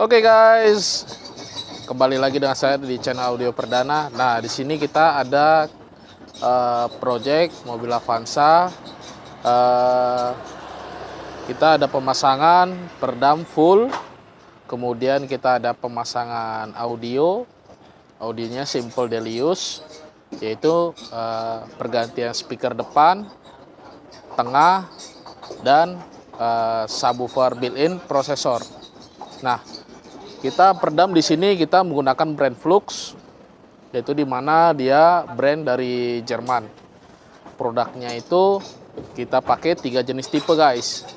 Oke guys, kembali lagi dengan saya di channel audio perdana. Nah, di sini kita ada project mobil Avanza. Kita ada pemasangan peredam full, kemudian kita ada pemasangan audionya simple daily use, yaitu pergantian speaker depan, tengah, dan subwoofer built-in prosesor. Nah, kita peredam di sini kita menggunakan brand Flux, yaitu di mana dia brand dari Jerman. Produknya itu kita pakai 3 jenis tipe guys.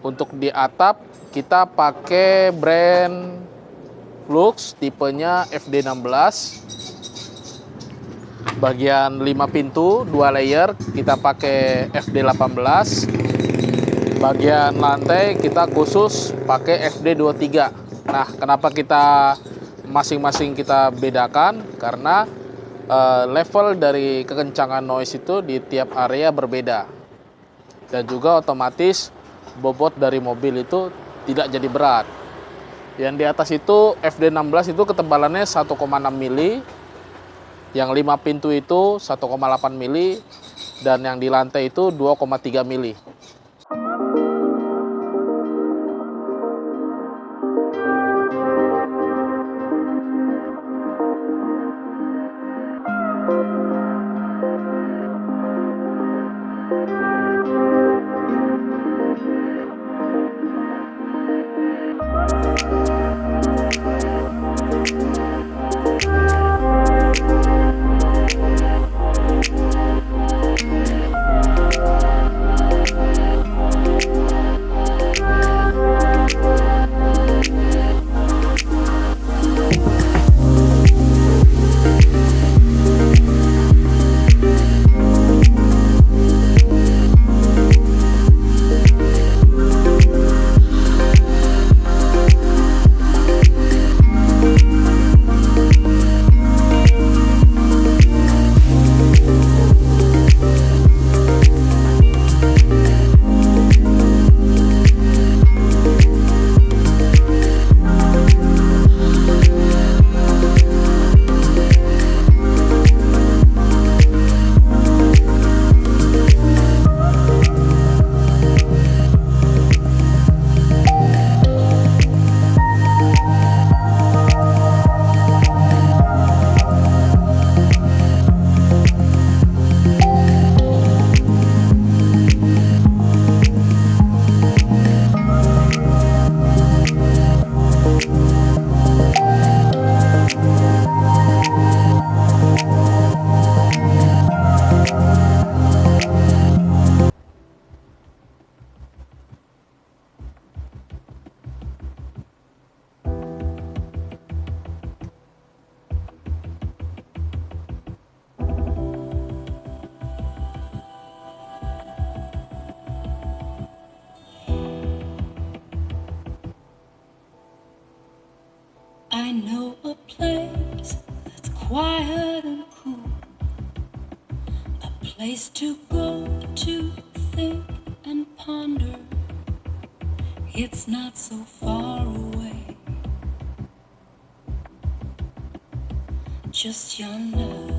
Untuk di atap kita pakai brand Flux tipenya FD16. Bagian 5 pintu 2 layer kita pakai FD18. Bagian lantai kita khusus pakai FD23. Nah, kenapa kita masing-masing kita bedakan? Karena level dari kekencangan noise itu di tiap area berbeda. Dan juga otomatis bobot dari mobil itu tidak jadi berat. Yang di atas itu FD16 itu ketebalannya 1,6 mili. Yang 5 pintu itu 1,8 mili. Dan yang di lantai itu 2,3 mili. I know a place that's quiet and cool, a place to go to think and ponder. It's not so far away, just yonder.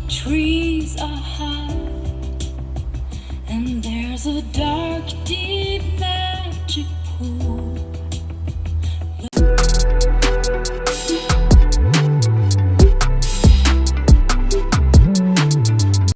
Trees are high, and there's a dark, deep magic pool